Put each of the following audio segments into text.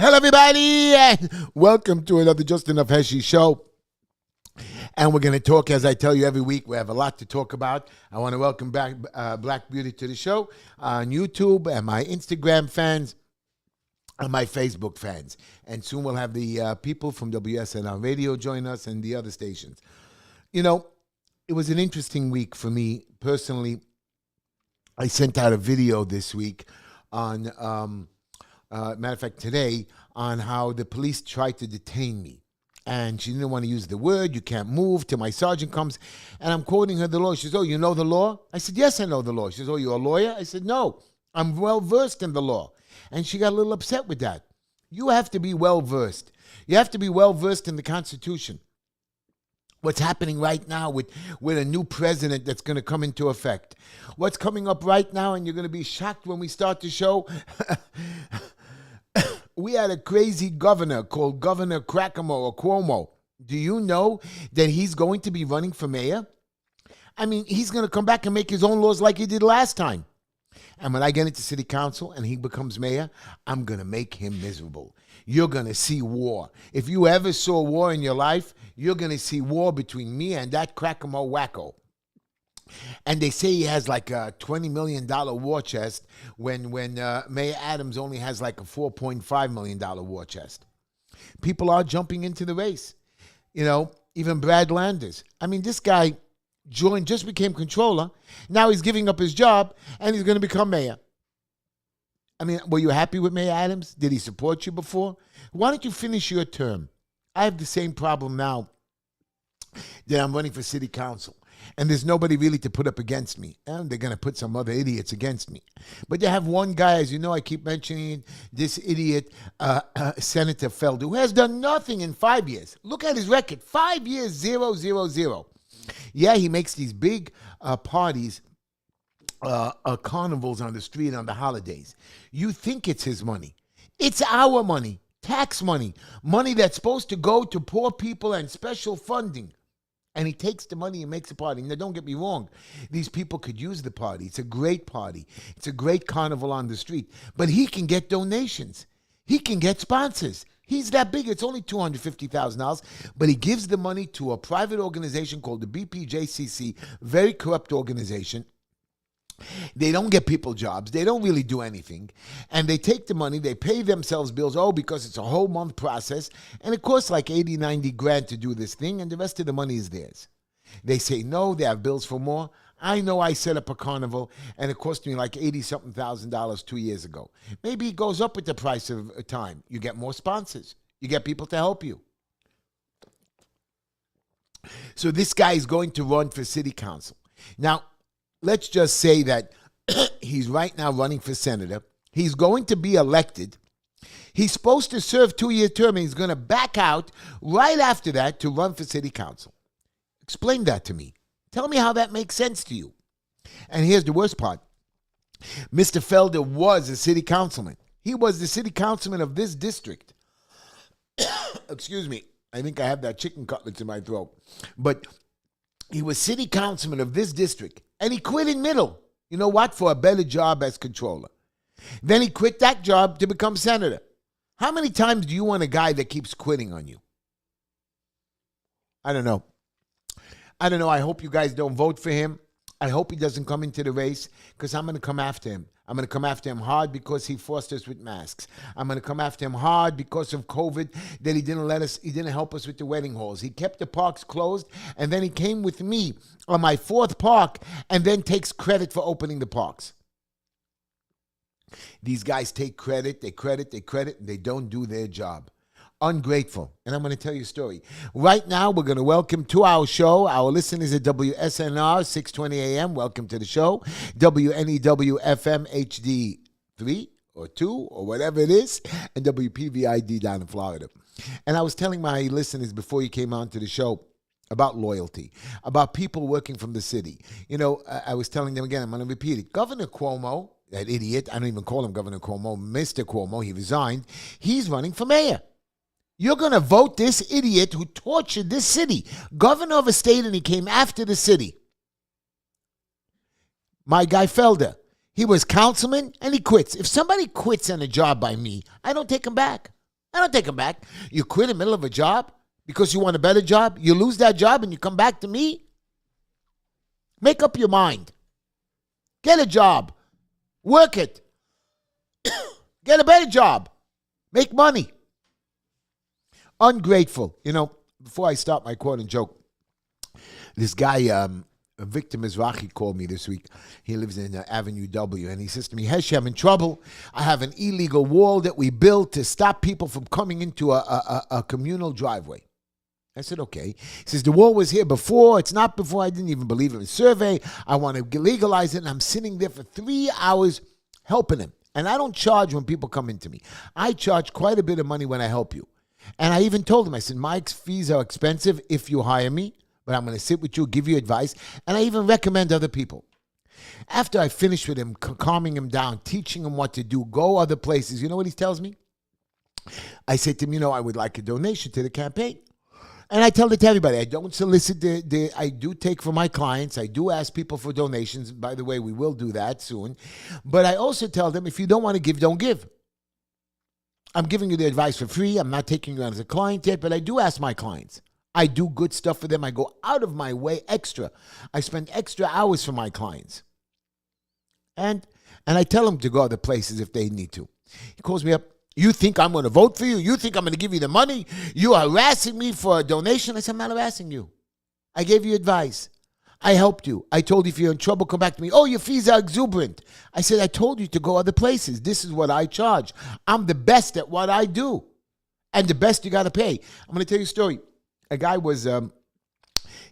Hello, everybody, and welcome to another Just Enough Heshy show. And we're going to talk, as I tell you every week, we have a lot to talk about. I want to welcome back Black Beauty to the show on YouTube and my Instagram fans and my Facebook fans. And soon we'll have the people from WSNR Radio join us and the other stations. You know, it was an interesting week for me personally. I sent out a video this week on, matter of fact, today, on how the police tried to detain me. And she didn't want to use the word, you can't move, till my sergeant comes. And I'm quoting her the law. She says, oh, you know the law? I said, yes, I know the law. She says, oh, you're a lawyer? I said, no, I'm well-versed in the law. And she got a little upset with that. You have to be well-versed. You have to be well-versed in the Constitution. What's happening right now with a new president that's going to come into effect. What's coming up right now, and you're going to be shocked when we start the show. We had a crazy governor called Governor or Cuomo. Do you know that he's going to be running for mayor? I mean, he's going to come back and make his own laws like he did last time. And when I get into city council and he becomes mayor, I'm going to make him miserable. You're going to see war. If you ever saw war in your life, you're going to see war between me and that Cracamo wacko. And they say he has like a $20 million war chest when Mayor Adams only has like a $4.5 million war chest. People are jumping into the race. You know, even Brad Landers. I mean, this guy just became controller. Now he's giving up his job and he's going to become mayor. I mean, were you happy with Mayor Adams? Did he support you before? Why don't you finish your term? I have the same problem now that I'm running for city council. And there's nobody really to put up against me. And they're going to put some other idiots against me. But you have one guy, as you know, I keep mentioning this idiot, Senator Felder, who has done nothing in 5 years. Look at his record. 5 years, 0, 0, 0. Yeah, he makes these big parties, carnivals on the street on the holidays. You think it's his money. It's our money, tax money, money that's supposed to go to poor people and special funding. And he takes the money and makes a party. Now, don't get me wrong. These people could use the party. It's a great party. It's a great carnival on the street. But he can get donations. He can get sponsors. He's that big. It's only $250,000. But he gives the money to a private organization called the BPJCC, very corrupt organization. They don't get people jobs. They don't really do anything. And they take the money. They pay themselves bills. Oh, because it's a whole month process. And it costs like 80, 90 grand to do this thing. And the rest of the money is theirs. They say no. They have bills for more. I know I set up a carnival and it cost me like $80-something thousand 2 years ago. Maybe it goes up with the price of time. You get more sponsors. You get people to help you. So this guy is going to run for city council. Now, let's just say that he's right now running for senator. He's going to be elected. He's supposed to serve 2-year term, and he's going to back out right after that to run for city council. Explain that to me. Tell me how that makes sense to you. And here's the worst part. Mr. Felder was a city councilman. He was the city councilman of this district. Excuse me. I think I have that chicken cutlets in my throat. But he was city councilman of this district. And he quit in middle. You know what? For a better job as controller. Then he quit that job to become senator. How many times do you want a guy that keeps quitting on you? I don't know. I hope you guys don't vote for him. I hope he doesn't come into the race because I'm going to come after him. I'm going to come after him hard because he forced us with masks. I'm going to come after him hard because of COVID that he didn't help us with the wedding halls. He kept the parks closed, and then he came with me on my 4th park and then takes credit for opening the parks. These guys take credit, and they don't do their job. Ungrateful. And I'm going to tell you a story. Right now, we're going to welcome to our show our listeners at WSNR, 620 AM. Welcome to the show. WNEW FM HD 3 or 2 or whatever it is. And WPVID down in Florida. And I was telling my listeners before you came on to the show about loyalty, about people working from the city. You know, I was telling them again, I'm going to repeat it. Governor Cuomo, that idiot, I don't even call him Governor Cuomo, Mr. Cuomo, he resigned. He's running for mayor. You're going to vote this idiot who tortured this city, governor of a state, and he came after the city. My guy Felder, he was councilman and he quits. If somebody quits on a job by me, I don't take him back. I don't take them back. You quit in the middle of a job because you want a better job. You lose that job and you come back to me. Make up your mind. Get a job. Work it. Get a better job. Make money. Ungrateful. You know, before I start my quote and joke, this guy, Victor Mizrahi, called me this week. He lives in Avenue W, and he says to me, Heshy, I'm in trouble. I have an illegal wall that we built to stop people from coming into a communal driveway. I said, okay. He says, the wall was here before. It's not before. I didn't even believe in the survey. I want to legalize it, and I'm sitting there for 3 hours helping him. And I don't charge when people come into me. I charge quite a bit of money when I help you. And I even told him, I said, my fees are expensive if you hire me, but I'm going to sit with you, give you advice, and I even recommend other people. After I finish with him, calming him down, teaching him what to do, go other places, you know what he tells me? I said to him, I would like a donation to the campaign. And I tell it to everybody. I don't solicit I do take from my clients. I do ask people for donations. By the way, we will do that soon. But I also tell them, if you don't want to give, don't give. I'm giving you the advice for free. I'm not taking you on as a client yet, but I do ask my clients. I do good stuff for them. I go out of my way extra. I spend extra hours for my clients. And I tell them to go other places if they need to. He calls me up. You think I'm going to vote for you? You think I'm going to give you the money? You are harassing me for a donation? I said, I'm not harassing you. I gave you advice. I helped you. I told you if you're in trouble, come back to me. Oh, your fees are exuberant. I said, I told you to go other places. This is what I charge. I'm the best at what I do. And the best you got to pay. I'm going to tell you a story. A guy was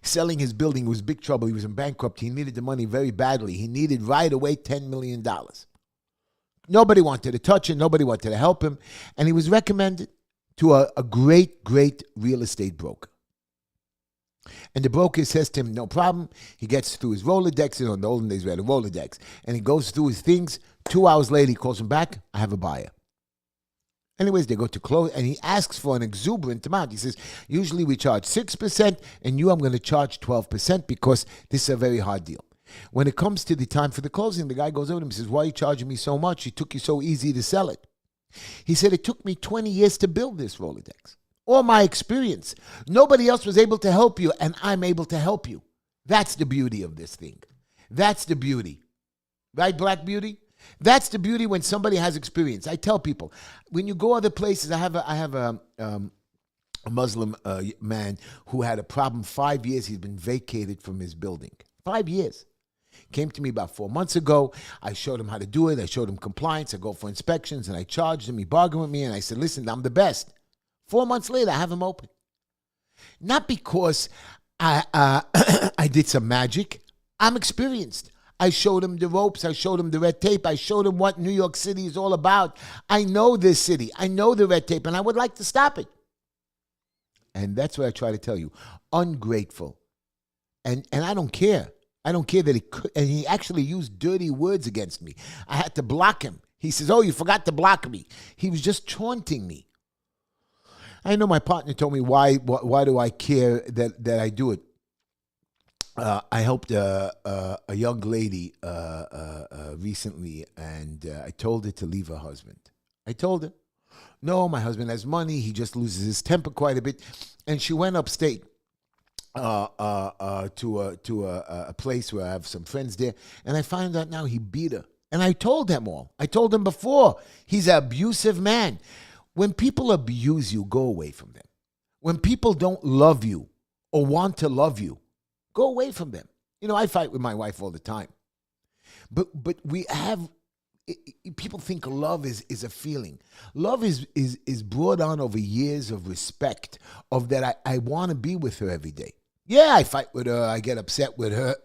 selling his building. It was big trouble. He was in bankruptcy. He needed the money very badly. He needed right away $10 million. Nobody wanted to touch him. Nobody wanted to help him. And he was recommended to a great, great real estate broker. And the broker says to him, no problem. He gets through his Rolodex. In the olden days, we had a Rolodex. And he goes through his things. 2 hours later, he calls him back. I have a buyer. Anyways, they go to close, and he asks for an exuberant amount. He says, usually we charge 6%, and I'm going to charge 12% because this is a very hard deal. When it comes to the time for the closing, the guy goes over to him and says, why are you charging me so much? It took you so easy to sell it. He said, it took me 20 years to build this Rolodex. All my experience. Nobody else was able to help you, and I'm able to help you. That's the beauty of this thing. That's the beauty. Right, Black Beauty? That's the beauty when somebody has experience. I tell people, when you go other places, I have a Muslim man who had a problem 5 years. He's been vacated from his building. 5 years. Came to me about 4 months ago. I showed him how to do it. I showed him compliance. I go for inspections, and I charged him. He bargained with me, and I said, listen, I'm the best. 4 months later, I have him open. Not because I did some magic. I'm experienced. I showed him the ropes. I showed him the red tape. I showed him what New York City is all about. I know this city. I know the red tape, and I would like to stop it. And that's what I try to tell you. Ungrateful. And I don't care. I don't care that he could. And he actually used dirty words against me. I had to block him. He says, oh, you forgot to block me. He was just taunting me. I know my partner told me, why do I care that I do it? I helped a young lady recently, and I told her to leave her husband. I told her, no, my husband has money. He just loses his temper quite a bit. And she went upstate to a place where I have some friends there, and I found out now he beat her. And I told them all. I told them before, he's an abusive man. When people abuse you, go away from them. When people don't love you or want to love you, go away from them. You know, I fight with my wife all the time. But we have, people think love is a feeling. Love is brought on over years of respect, of that I want to be with her every day. Yeah, I fight with her. I get upset with her.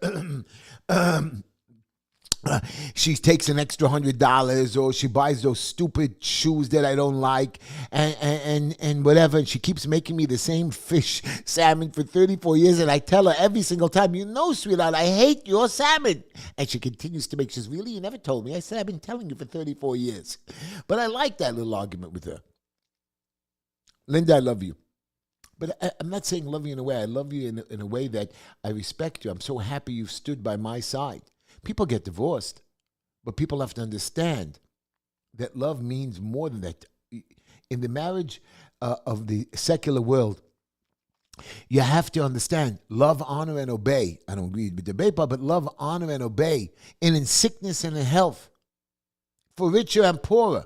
She takes an extra $100, or she buys those stupid shoes that I don't like, and whatever. And she keeps making me the same fish, salmon, for 34 years. And I tell her every single time, you know, sweetheart, I hate your salmon. And she continues to make, she says, really? You never told me. I said, I've been telling you for 34 years. But I like that little argument with her. Linda, I love you. But I'm not saying love you in a way. I love you in a way that I respect you. I'm so happy you've stood by my side. People get divorced, but people have to understand that love means more than that. in the marriage of the secular world, you have to understand, love, honor, and obey. I don't agree with the debate part, but love, honor, and obey. And in sickness and in health, for richer and poorer.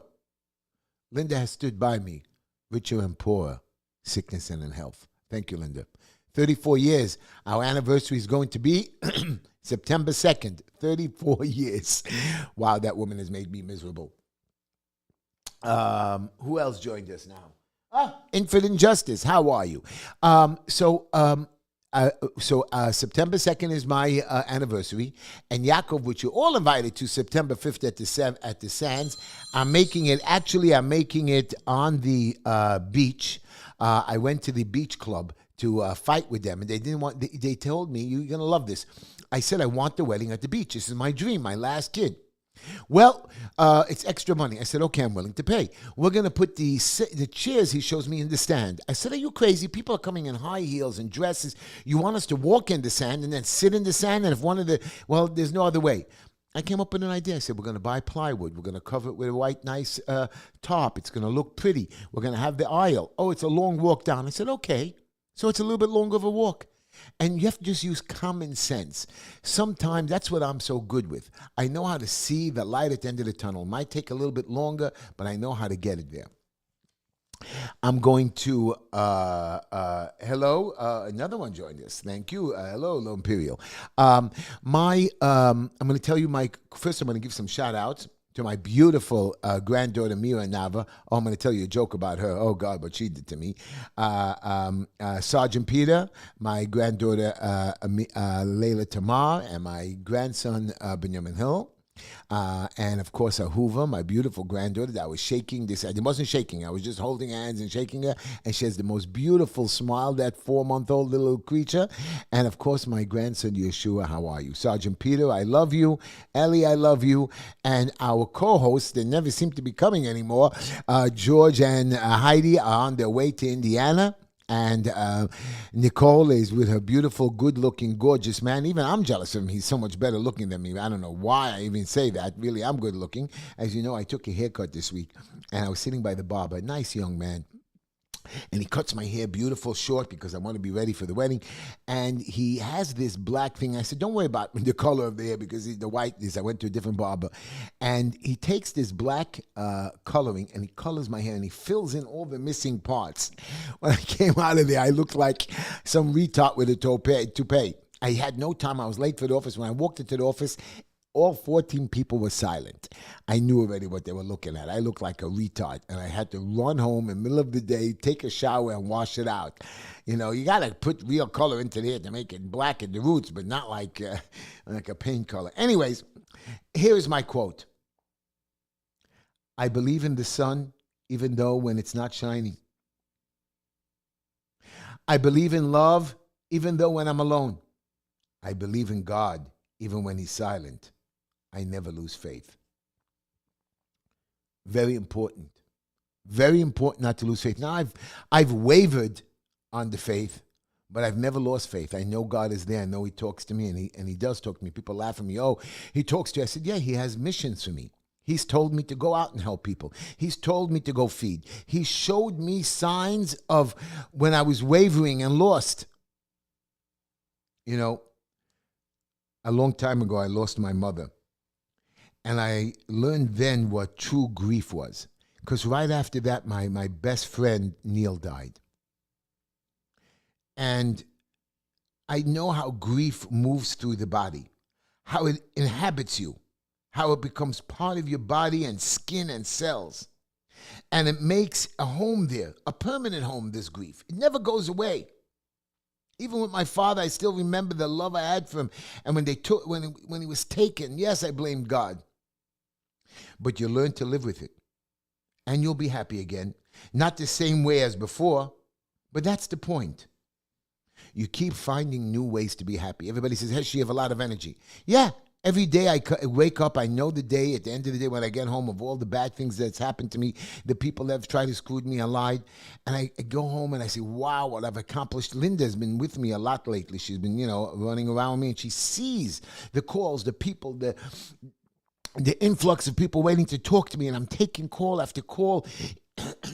Linda has stood by me, richer and poorer, sickness and in health. Thank you, Linda. 34 years. Our anniversary is going to be September 2nd. 34 years. Wow, that woman has made me miserable. Who else joined us now? Infinite Injustice. How are you? September 2nd is my anniversary, and Yaakov, which you're all invited to September 5th at the Sands. I'm making it on the beach. I went to the beach club to fight with them, and they told me, you're going to love this. I said, I want the wedding at the beach. This is my dream, my last kid. Well, it's extra money. I said, okay, I'm willing to pay. We're going to put the chairs he shows me in the stand. I said, are you crazy? People are coming in high heels and dresses. You want us to walk in the sand and then sit in the sand? And if there's no other way. I came up with an idea. I said, we're going to buy plywood. We're going to cover it with a white, nice top. It's going to look pretty. We're going to have the aisle. Oh, it's a long walk down. I said, okay. So it's a little bit longer of a walk. And you have to just use common sense. Sometimes that's what I'm so good with. I know how to see the light at the end of the tunnel. It might take a little bit longer, but I know how to get it there. I'm going to, hello, another one joined us. Thank you. Hello, Imperial. I'm going to tell you first I'm going to give some shout outs to my beautiful granddaughter, Mira Nava. Oh, I'm going to tell you a joke about her. Oh, God, what she did to me. Sergeant Peter, my granddaughter, Layla Tamar, and my grandson, Benjamin Hill. And, of course, Ahuva, my beautiful granddaughter that I was shaking. It wasn't shaking. I was just holding hands and shaking her. And she has the most beautiful smile, that 4-month-old little creature. And, of course, my grandson, Yeshua, how are you? Sergeant Peter, I love you. Ellie, I love you. And our co-hosts, they never seem to be coming anymore. George and Heidi are on their way to Indiana. And Nicole is with her beautiful, good-looking, gorgeous man. Even I'm jealous of him. He's so much better looking than me. I don't know why I even say that. Really, I'm good-looking. As you know, I took a haircut this week, and I was sitting by the barber, a nice young man. And he cuts my hair beautiful short because I want to be ready for the wedding. And he has this black thing. I said, don't worry about the color of the hair because the white is. I went to a different barber. And he takes this black coloring and he colors my hair and he fills in all the missing parts. When I came out of there, I looked like some retard with a toupee. I had no time. I was late for the office. When I walked into the office, all 14 people were silent. I knew already what they were looking at. I looked like a retard, and I had to run home in the middle of the day, take a shower, and wash it out. You know, you got to put real color into there to make it black at the roots, but not like a paint color. Anyways, here is my quote. I believe in the sun, even though when it's not shining. I believe in love, even though when I'm alone. I believe in God, even when he's silent. I never lose faith. Very important. Very important not to lose faith. Now, I've wavered on the faith, but I've never lost faith. I know God is there. I know he talks to me, and he does talk to me. People laugh at me. Oh, he talks to you. I said, yeah, he has missions for me. He's told me to go out and help people. He's told me to go feed. He showed me signs of when I was wavering and lost. You know, a long time ago, I lost my mother. And I learned then what true grief was. Because right after that, my best friend, Neil, died. And I know how grief moves through the body, how it inhabits you, how it becomes part of your body and skin and cells. And it makes a home there, a permanent home, this grief. It never goes away. Even with my father, I still remember the love I had for him. And when he was taken, yes, I blamed God. But you learn to live with it. And you'll be happy again. Not the same way as before, but that's the point. You keep finding new ways to be happy. Everybody says, Heshy, you have a lot of energy. Yeah, every day I wake up, I know the day, at the end of the day when I get home, of all the bad things that's happened to me, the people that have tried to screw me, I lied. And I go home and I say, wow, what I've accomplished. Linda's been with me a lot lately. She's been, running around me, and she sees the calls, the people, the influx of people waiting to talk to me, and I'm taking call after call.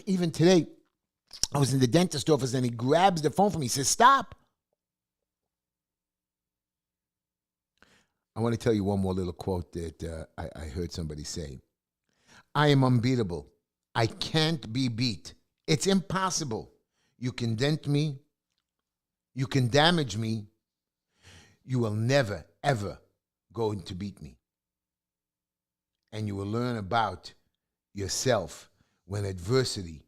Even today, I was in the dentist office and he grabs the phone from me. He says, stop. I want to tell you one more little quote that I heard somebody say. I am unbeatable. I can't be beat. It's impossible. You can dent me. You can damage me. You will never, ever going to beat me. And you will learn about yourself when adversity,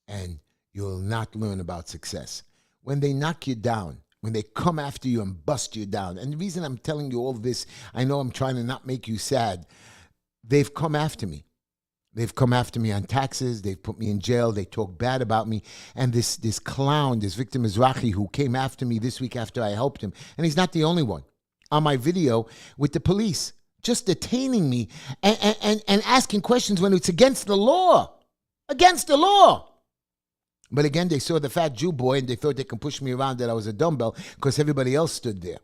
and you'll not learn about success. When they knock you down, when they come after you and bust you down. And the reason I'm telling you all this, I know I'm trying to not make you sad. They've come after me. They've come after me on taxes. They've put me in jail. They talk bad about me. And this clown, this Victor Mizrahi, who came after me this week after I helped him, and he's not the only one, on my video with the police, just detaining me and asking questions when it's against the law. Against the law. But again, they saw the fat Jew boy and they thought they could push me around that I was a dumbbell because everybody else stood there.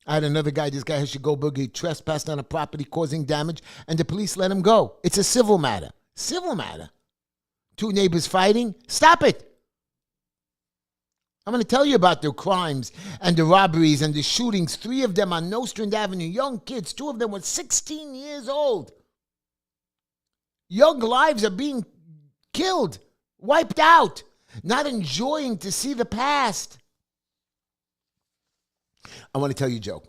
I had another guy, this guy Heshy Goldberg, he trespassed on a property causing damage, and the police let him go. It's a civil matter. Civil matter. Two neighbors fighting. Stop it. I'm going to tell you about the crimes and the robberies and the shootings. 3 of them on Nostrand Avenue. Young kids. 2 of them were 16 years old. Young lives are being killed, wiped out, not enjoying to see the past. I want to tell you a joke.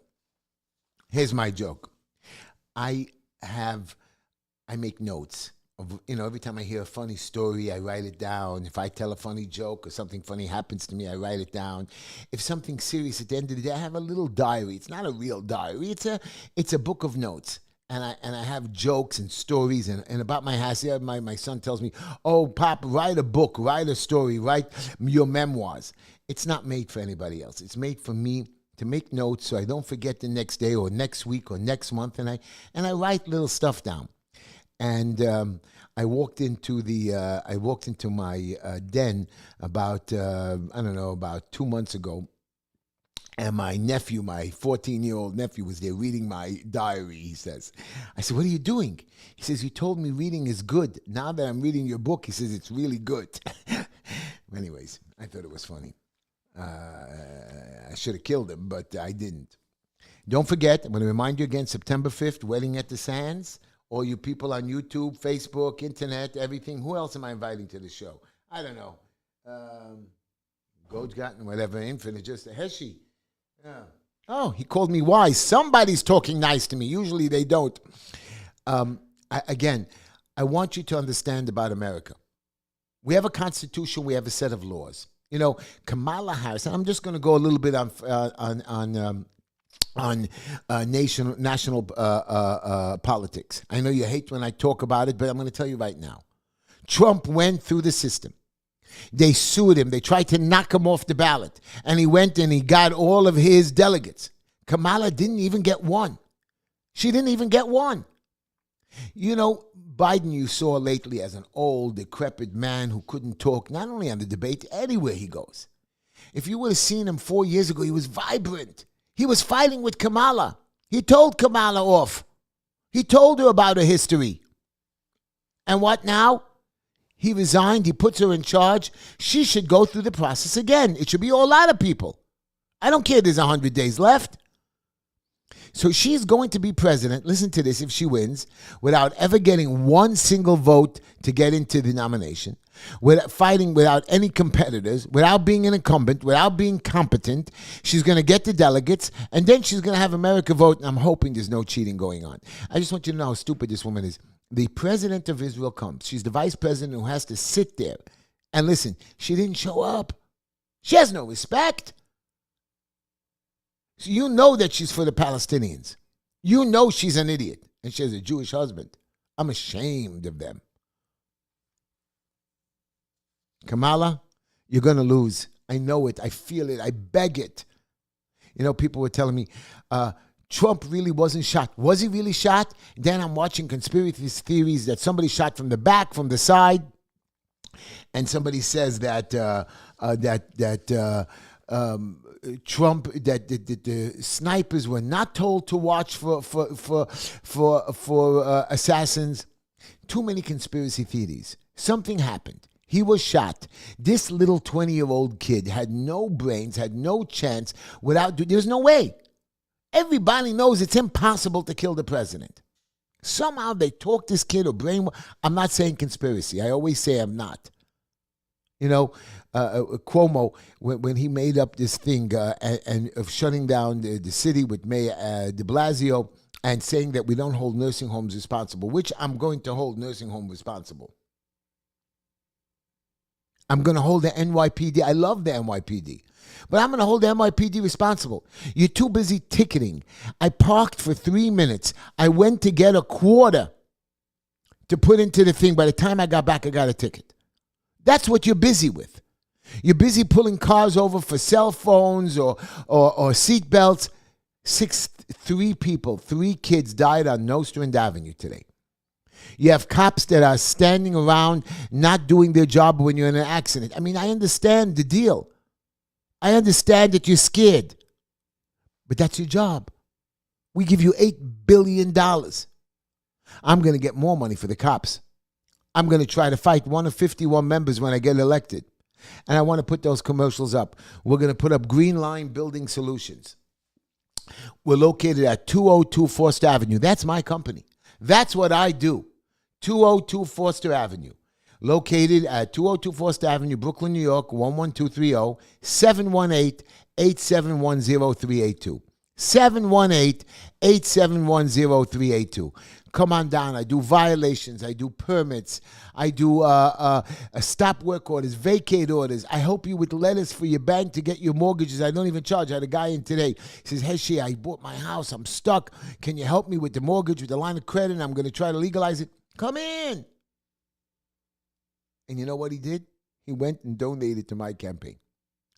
Here's my joke. I make notes of, every time I hear a funny story, I write it down. If I tell a funny joke or something funny happens to me, I write it down. If something serious at the end of the day, I have a little diary. It's not a real diary. It's a book of notes. And I have jokes and stories and about my house. Yeah, my son tells me, oh, Pop, write a book, write a story, write your memoirs. It's not made for anybody else. It's made for me to make notes so I don't forget the next day or next week or next month. And I write little stuff down. And I walked into my den about, about 2 months ago. And my nephew, my 14-year-old nephew, was there reading my diary, he says. I said, what are you doing? He says, you told me reading is good. Now that I'm reading your book, he says, it's really good. Anyways, I thought it was funny. I should have killed him, but I didn't. Don't forget, I'm going to remind you again, September 5th, Wedding at the Sands. All you people on YouTube, Facebook, Internet, everything. Who else am I inviting to the show? I don't know. Gold's gotten whatever, Infinite, just a Heshy. Yeah. Oh, he called me wise. Somebody's talking nice to me. Usually they don't. I want you to understand about America. We have a constitution. We have a set of laws. Kamala Harris, and I'm just going to go a little bit on national politics. I know you hate when I talk about it, but I'm going to tell you right now. Trump went through the system. They sued him. They tried to knock him off the ballot. And he went and he got all of his delegates. Kamala didn't even get one. She didn't even get one. Biden you saw lately as an old, decrepit man who couldn't talk, not only on the debate, anywhere he goes. If you would have seen him 4 years ago, he was vibrant. He was fighting with Kamala. He told Kamala off. He told her about her history. And what now? He resigned. He puts her in charge. She should go through the process again. It should be a lot of people. I don't care there's 100 days left. So she's going to be president, listen to this, if she wins, without ever getting one single vote to get into the nomination, without any competitors, without being an incumbent, without being competent. She's going to get the delegates, and then she's going to have America vote, and I'm hoping there's no cheating going on. I just want you to know how stupid this woman is. The president of Israel comes. She's the vice president who has to sit there. And listen, she didn't show up. She has no respect. So you know that she's for the Palestinians. You know she's an idiot. And she has a Jewish husband. I'm ashamed of them. Kamala, you're going to lose. I know it. I feel it. I beg it. People were telling me, Trump really wasn't shot. Was he really shot? Then I'm watching conspiracy theories that somebody shot from the back, from the side, and somebody says that Trump, that the snipers were not told to watch for assassins. Too many conspiracy theories. Something happened. He was shot. This little 20-year-old kid had no brains, had no chance there's no way. Everybody knows it's impossible to kill the president. Somehow they talk this kid or I'm not saying conspiracy. I always say I'm not. Cuomo, when he made up this thing and of shutting down the city with Mayor de Blasio and saying that we don't hold nursing homes responsible, which I'm going to hold nursing home responsible. I'm going to hold the NYPD. I love the NYPD. But I'm going to hold the NYPD responsible. You're too busy ticketing. I parked for 3 minutes. I went to get a quarter to put into the thing. By the time I got back, I got a ticket. That's what you're busy with. You're busy pulling cars over for cell phones or seat belts. 3 kids died on Nostrand Avenue today. You have cops that are standing around not doing their job when you're in an accident. I mean, I understand the deal. I understand that you're scared. But that's your job. We give you $8 billion. I'm going to get more money for the cops. I'm going to try to fight one of 51 members when I get elected. And I want to put those commercials up. We're going to put up Green Line Building Solutions. We're located at 202 Forster Avenue. That's my company. That's what I do. 202 Forster Avenue. Located at 202 Forster Avenue, Brooklyn, New York, 11230, 718-871-0382. 718-871-0382. Come on down. I do violations. I do permits. I do stop work orders, vacate orders. I help you with letters for your bank to get your mortgages. I don't even charge. I had a guy in today. He says, Heshy, I bought my house. I'm stuck. Can you help me with the mortgage, with the line of credit? I'm going to try to legalize it. Come in. And you know what he did? He went and donated to my campaign.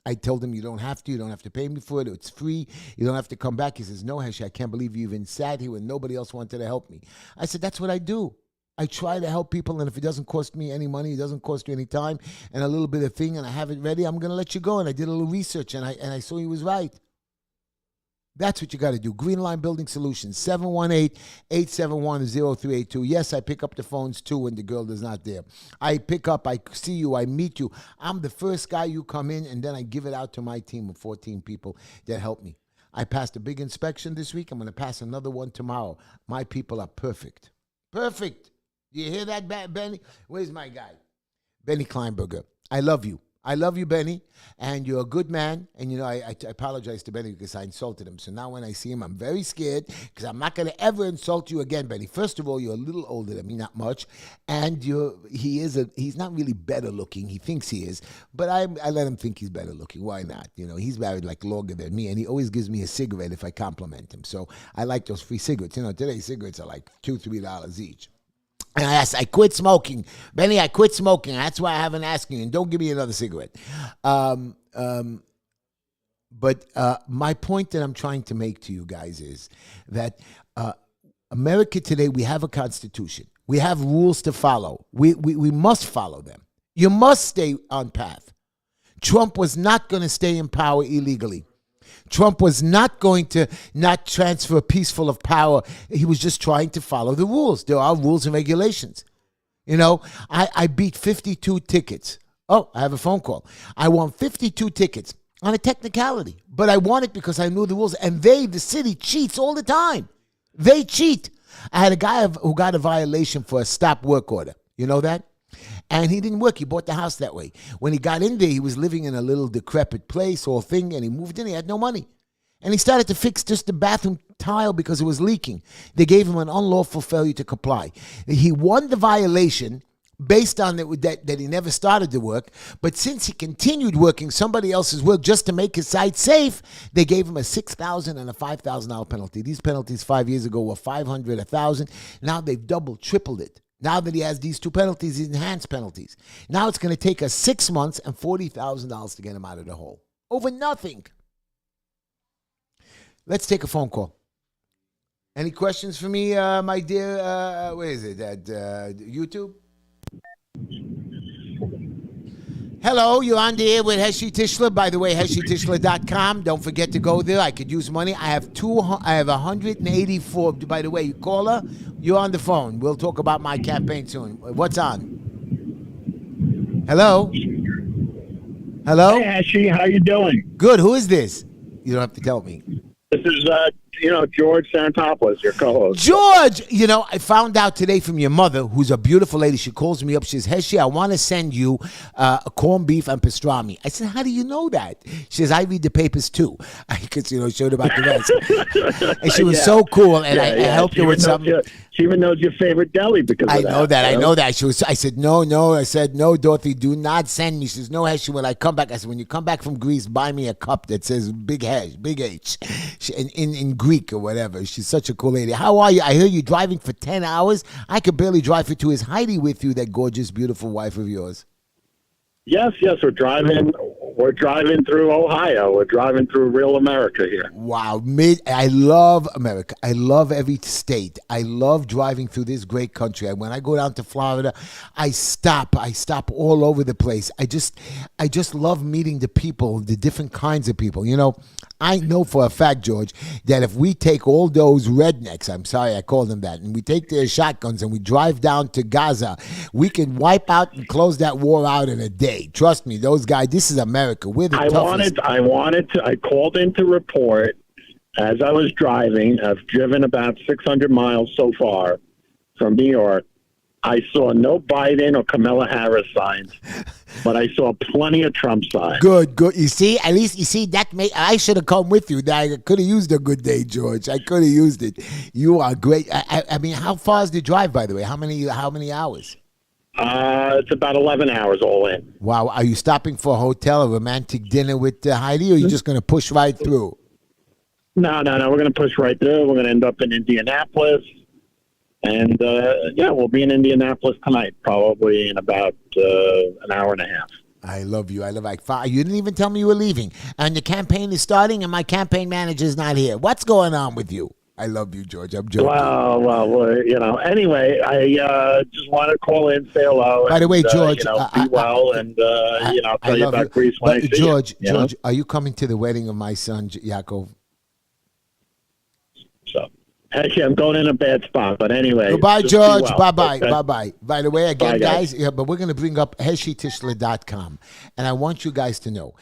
I told him, you don't have to. You don't have to pay me for it. It's free. You don't have to come back. He says, no, Heshy, I can't believe you even sat here when nobody else wanted to help me. I said, that's what I do. I try to help people, and if it doesn't cost me any money, it doesn't cost you any time, and a little bit of thing, and I have it ready, I'm going to let you go. And I did a little research, and I saw he was right. That's what you got to do. Green Line Building Solutions, 718-871-0382. Yes, I pick up the phones too when the girl is not there. I pick up, I see you, I meet you. I'm the first guy you come in, and then I give it out to my team of 14 people that help me. I passed a big inspection this week. I'm going to pass another one tomorrow. My people are perfect. Perfect. Do you hear that, Benny? Where's my guy? Benny Kleinberger. I love you. I love you, Benny, and you're a good man. And, you know, I apologize to Benny because I insulted him. So now when I see him, I'm very scared because I'm not going to ever insult you again, Benny. First of all, you're a little older than me, not much. And he's not really better looking. He thinks he is. But I let him think he's better looking. Why not? You know, he's married like longer than me, and he always gives me a cigarette if I compliment him. So I like those free cigarettes. You know, today cigarettes are like $2-3 each. And I quit smoking. Benny, I quit smoking. That's why I haven't asked you. And don't give me another cigarette. But my point that I'm trying to make to you guys is that America today, we have a constitution. We have rules to follow. We must follow them. You must stay on path. Trump was not going to stay in power illegally. Trump was not going to not transfer peaceful of power. He was just trying to follow the rules. There are rules and regulations. You know, I beat 52 tickets. Oh, I have a phone call. I won 52 tickets on a technicality, but I won it because I knew the rules. And the city, cheats all the time. They cheat. I had a guy who got a violation for a stop work order. You know that? And he didn't work. He bought the house that way. When he got in there, he was living in a little decrepit place or thing, and he moved in. He had no money. And he started to fix just the bathroom tile because it was leaking. They gave him an unlawful failure to comply. He won the violation based on that he never started the work. But since he continued working somebody else's work just to make his site safe, they gave him a $6,000 and a $5,000 penalty. These penalties 5 years ago were $500, $1,000. Now they've doubled, tripled it. Now that he has these two penalties, these enhanced penalties. Now it's going to take us 6 months and $40,000 to get him out of the hole. Over nothing. Let's take a phone call. Any questions for me, my dear, where is it, at YouTube? Hello, you're on the air with Heshy Tischler. By the way, HeshyTischler.com. Don't forget to go there. I could use money. I have 184. By the way, caller, you're on the phone. We'll talk about my campaign soon. What's on? Hello? Hello? Hey, Heshy, how you doing? Good. Who is this? You don't have to tell me. This is, George Santopoulos, your co-host. George, I found out today from your mother, who's a beautiful lady. She calls me up. She says, Heshy, I want to send you a corned beef and pastrami. I said, how do you know that? She says, I read the papers too. Because, showed about the rest. And she was so cool, and I helped her with something. She even knows your favorite deli because of that. I know that. I said, no. I said, no, Dorothy, do not send me. She says, no, Heshy, when I come back. I said, when you come back from Greece, buy me a cup that says Big H, in Greek or whatever. She's such a cool lady. How are you? I hear you driving for 10 hours. I could barely drive for 2. Is Heidi with you, that gorgeous, beautiful wife of yours? Yes, we're driving. We're driving through Ohio. We're driving through real America here. Wow. I love America. I love every state. I love driving through this great country. And when I go down to Florida, I stop all over the place. I just love meeting the people, the different kinds of people. I know for a fact, George, that if we take all those rednecks, I'm sorry I call them that, and we take their shotguns and we drive down to Gaza, we can wipe out and close that war out in a day. Trust me, those guys, this is America. We're the toughest. I called in to report as I was driving. I've driven about 600 miles so far from New York. I saw no Biden or Kamala Harris signs, but I saw plenty of Trump signs. Good. You see, at least I should have come with you. I could have used a good day, George. I could have used it. You are great. I mean, how far is the drive, by the way? How many hours? It's about 11 hours all in. Wow. Are you stopping for a hotel, a romantic dinner with Heidi, or are you just going to push right through? No. We're going to push right through. We're going to end up in Indianapolis. And, we'll be in Indianapolis tonight, probably in about an hour and a half. I love you. You didn't even tell me you were leaving. And the campaign is starting, and my campaign manager is not here. What's going on with you? I love you, George. I'm joking. Well, anyway, I just want to call in, say hello. By the way, George, be well, and, I'll tell you about Greece when I see George, you. George, are you coming to the wedding of my son, Yaakov? So, actually, I'm going in a bad spot, but anyway. Goodbye, George. Bye-bye. Okay? Bye-bye. By the way, again, Bye, guys. but we're going to bring up HeshyTishler.com. And I want you guys to know,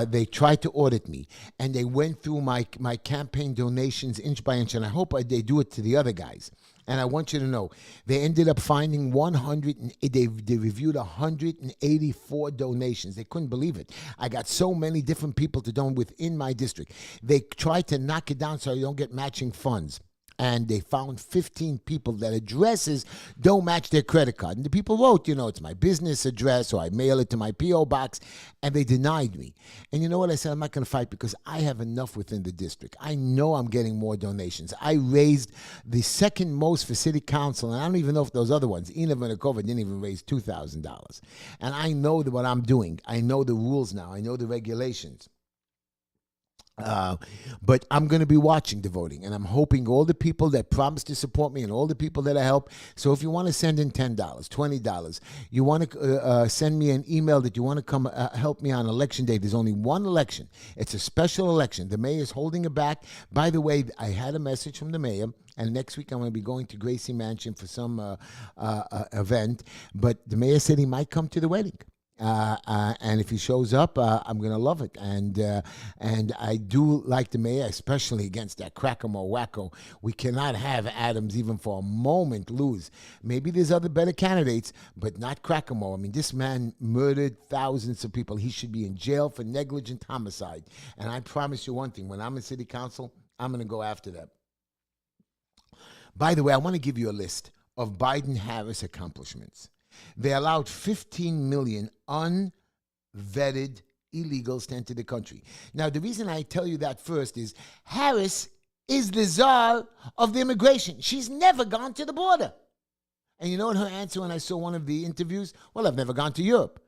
they tried to audit me, and they went through my campaign donations inch by inch, and I hope they do it to the other guys. And I want you to know, they ended up finding they reviewed 184 donations. They couldn't believe it. I got so many different people to donate within my district. They tried to knock it down so you don't get matching funds. And they found 15 people that addresses don't match their credit card. And the people wrote, it's my business address, or I mail it to my P.O. box, and they denied me. And you know what I said? I'm not going to fight because I have enough within the district. I know I'm getting more donations. I raised the second most for city council, and I don't even know if those other ones, Ina Vanikova didn't even raise $2,000. And I know what I'm doing. I know the rules now. I know the regulations. But I'm going to be watching the voting, and I'm hoping all the people that promised to support me and all the people that I help. So if you want to send in $10, $20, you want to send me an email that you want to come help me on election day. There's only one election. It's a special election. The mayor is holding it back. By the way, I had a message from the mayor. And next week I'm going to be going to Gracie Mansion for some event. But the mayor said he might come to the wedding. And if he shows up, I'm going to love it. And I do like the mayor, especially against that Crackamo wacko. We cannot have Adams even for a moment lose. Maybe there's other better candidates, but not Crackamo. I mean, this man murdered thousands of people. He should be in jail for negligent homicide. And I promise you one thing, when I'm in city council, I'm going to go after them. By the way, I want to give you a list of Biden-Harris accomplishments. They allowed 15 million unvetted illegals to enter the country. Now, the reason I tell you that first is Harris is the czar of the immigration. She's never gone to the border. And you know what her answer when I saw one of the interviews? Well, I've never gone to Europe.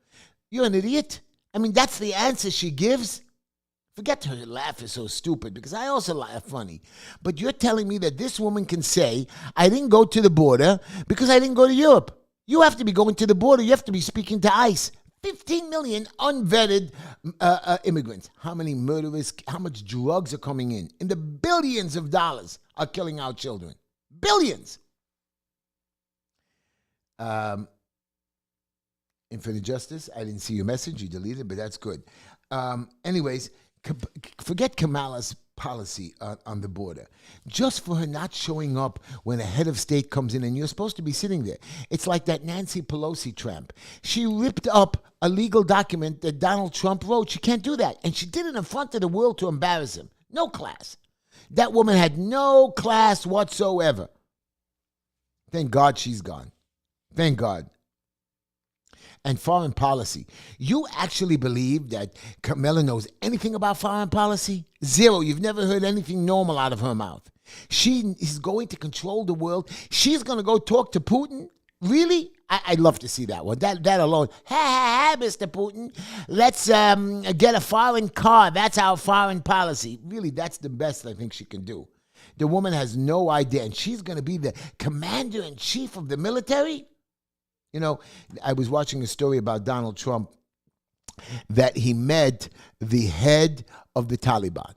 You're an idiot. I mean, that's the answer she gives. Forget her laugh is so stupid, because I also laugh funny. But you're telling me that this woman can say, I didn't go to the border because I didn't go to Europe. You have to be going to the border. You have to be speaking to ICE. 15 million unvetted immigrants. How many murderers, how much drugs are coming in? And the billions of dollars are killing our children. Billions. Infinite Justice, I didn't see your message. You deleted, but that's good. Anyways, forget Kamala's policy on the border. Just for her not showing up when a head of state comes in and you're supposed to be sitting there. It's like that Nancy Pelosi tramp. She ripped up a legal document that Donald Trump wrote. She can't do that. And she did it in front of the world to embarrass him. No class. That woman had no class whatsoever. Thank God she's gone. Thank God. And foreign policy. You actually believe that Kamala knows anything about foreign policy? Zero. You've never heard anything normal out of her mouth. She is going to control the world. She's going to go talk to Putin? Really? I'd love to see that one. That alone. Ha, Mr. Putin. Let's get a foreign car. That's our foreign policy. Really, that's the best I think she can do. The woman has no idea. And she's going to be the commander-in-chief of the military? You know, I was watching a story about Donald Trump that he met the head of the Taliban.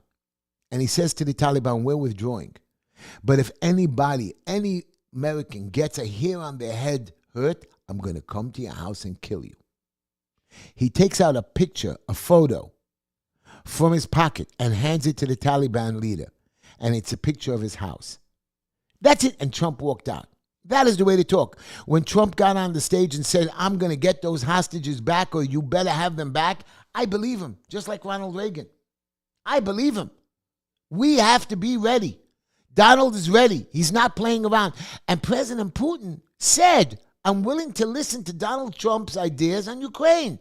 And he says to the Taliban, we're withdrawing. But if anybody, any American gets a hair on their head hurt, I'm going to come to your house and kill you. He takes out a picture, a photo from his pocket and hands it to the Taliban leader. And it's a picture of his house. That's it. And Trump walked out. That is the way to talk. When Trump got on the stage and said, I'm going to get those hostages back or you better have them back, I believe him, just like Ronald Reagan. I believe him. We have to be ready. Donald is ready. He's not playing around. And President Putin said, I'm willing to listen to Donald Trump's ideas on Ukraine.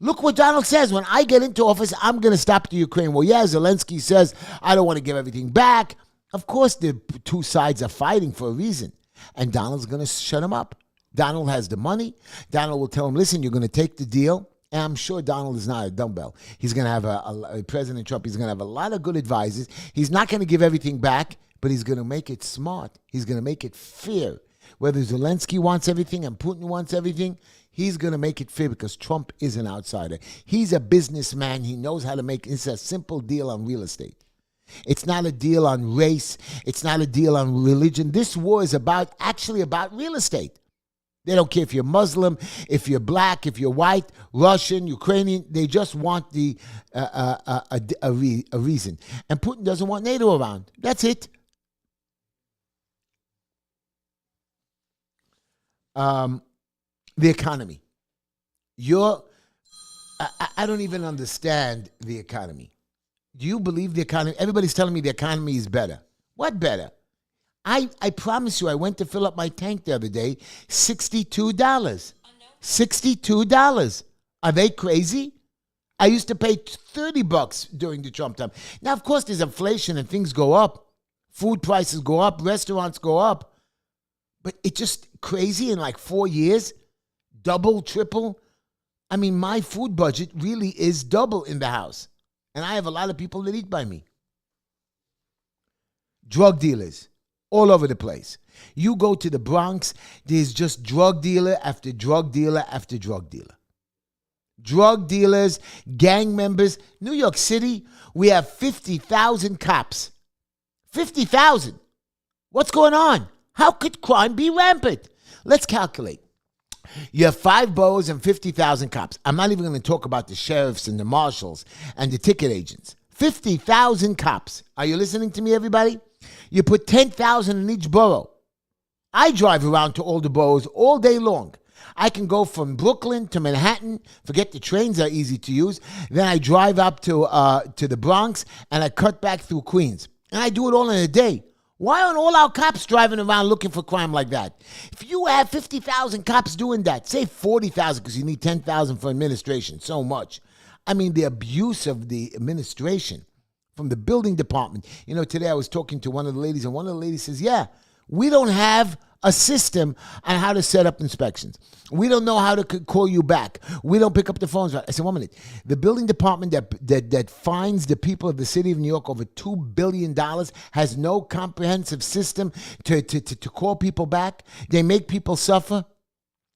Look what Donald says. When I get into office, I'm going to stop the Ukraine war. Yeah, Zelensky says, I don't want to give everything back. Of course, the two sides are fighting for a reason. And Donald's going to shut him up. Donald has the money. Donald will tell him, listen, you're going to take the deal. And I'm sure Donald is not a dumbbell. He's going to have President Trump, he's going to have a lot of good advisors. He's not going to give everything back, but he's going to make it smart. He's going to make it fair. Whether Zelensky wants everything and Putin wants everything, he's going to make it fair because Trump is an outsider. He's a businessman. He knows how to make it's a simple deal on real estate. It's not a deal on race. It's not a deal on religion. This war is actually about real estate. They don't care if you're Muslim, if you're black, if you're white, Russian, Ukrainian. They just want a reason. And Putin doesn't want NATO around. That's it. The economy. I don't even understand the economy. Do you believe the economy? Everybody's telling me the economy is better. What better? I promise you, I went to fill up my tank the other day, $62. $62. Are they crazy? I used to pay $30 during the Trump time. Now, of course, there's inflation and things go up. Food prices go up. Restaurants go up. But it's just crazy in like 4 years. Double, triple. I mean, my food budget really is double in the house. And I have a lot of people that eat by me. Drug dealers all over the place. You go to the Bronx, there's just drug dealer after drug dealer after drug dealer. Drug dealers, gang members. New York City, we have 50,000 cops. 50,000. What's going on? How could crime be rampant? Let's calculate. You have 5 boroughs and 50,000 cops. I'm not even going to talk about the sheriffs and the marshals and the ticket agents. 50,000 cops. Are you listening to me, everybody? You put 10,000 in each borough. I drive around to all the boroughs all day long. I can go from Brooklyn to Manhattan. Forget the trains are easy to use. Then I drive up to the Bronx and I cut back through Queens. And I do it all in a day. Why aren't all our cops driving around looking for crime like that? If you have 50,000 cops doing that, say 40,000 because you need 10,000 for administration, so much. I mean, the abuse of the administration from the building department. You know, today I was talking to one of the ladies, and one of the ladies says, yeah, we don't have a system on how to set up inspections. We don't know how to call you back. We don't pick up the phones. I said, 1 minute. The building department that fines the people of the city of New York over $2 billion has no comprehensive system to call people back. They make people suffer.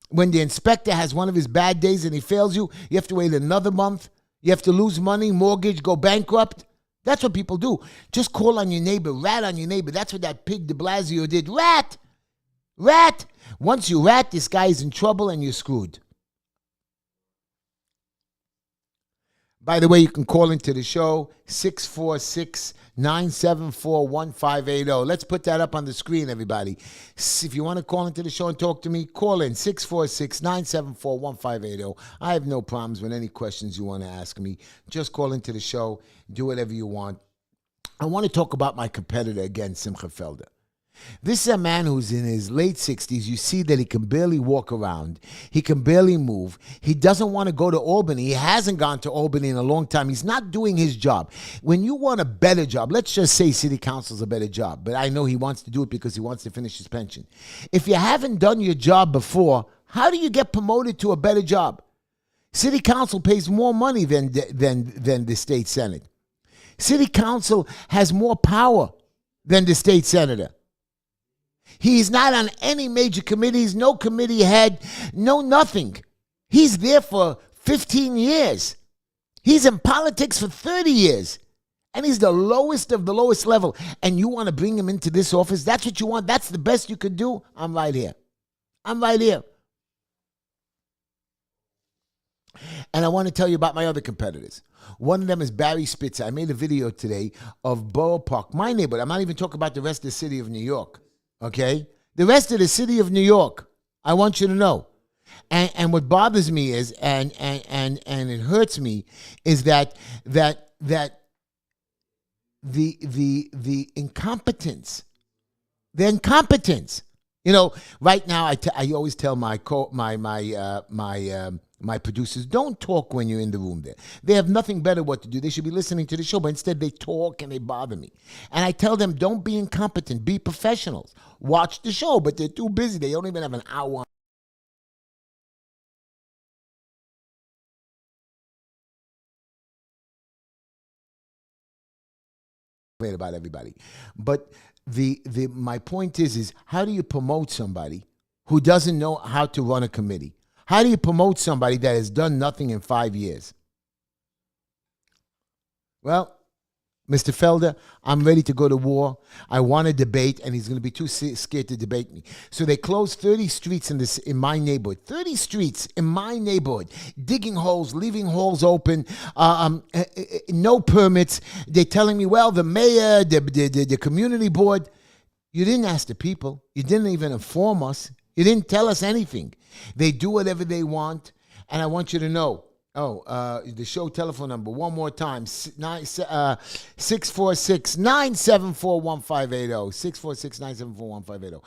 When the inspector has one of his bad days and he fails you, you have to wait another month. You have to lose money, mortgage, go bankrupt. That's what people do. Just call on your neighbor, rat on your neighbor. That's what that pig de Blasio did. Rat! Rat! Once you rat, this guy is in trouble and you're screwed. By the way, you can call into the show, 646-974-1580. Let's put that up on the screen, everybody. If you want to call into the show and talk to me, call in, 646-974-1580. I have no problems with any questions you want to ask me. Just call into the show. Do whatever you want. I want to talk about my competitor again, Simcha Felder. This is a man who's in his late 60s. You see that he can barely walk around. He can barely move. He doesn't want to go to Albany. He hasn't gone to Albany in a long time. He's not doing his job. When you want a better job, let's just say city council's a better job, but I know he wants to do it because he wants to finish his pension. If you haven't done your job before, how do you get promoted to a better job? City council pays more money than the state senate. City council has more power than the state senator. He's not on any major committees, no committee head, no nothing. He's there for 15 years. He's in politics for 30 years. And he's the lowest of the lowest level. And you want to bring him into this office? That's what you want? That's the best you could do? I'm right here. I'm right here. And I want to tell you about my other competitors. One of them is Barry Spitzer. I made a video today of Borough Park, my neighborhood. I'm not even talking about the rest of the city of New York. Okay? The rest of the city of New York, I want you to know. And what bothers me is, and it hurts me, is that the incompetence, the incompetence. You know, right now I always tell my producers, don't talk when you're in the room there. They have nothing better what to do. They should be listening to the show, but instead they talk and they bother me. And I tell them, don't be incompetent, be professionals. Watch the show, but they're too busy. They don't even have an hour. About everybody. But my point is how do you promote somebody who doesn't know how to run a committee? How do you promote somebody that has done nothing in 5 years? Well, Mr. Felder, I'm ready to go to war. I want to debate, and he's going to be too scared to debate me. So they closed 30 streets in my neighborhood. 30 streets in my neighborhood. Digging holes, leaving holes open, no permits. They're telling me, well, the mayor, the community board. You didn't ask the people. You didn't even inform us. You didn't tell us anything. They do whatever they want, and I want you to know. The show telephone number, one more time, 646-974-1580, 646-974-1580.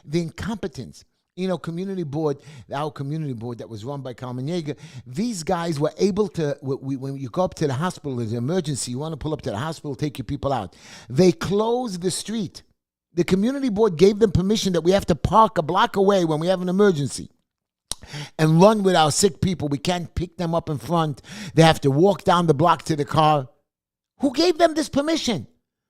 The incompetence. You know, community board, our community board that was run by Carmen Yeager, these guys were able to, when you go up to the hospital, there's an emergency, you want to pull up to the hospital, take your people out. They closed the street. The community board gave them permission that we have to park a block away when we have an emergency and run with our sick people. We can't pick them up in front. They have to walk down the block to the car. Who gave them this permission?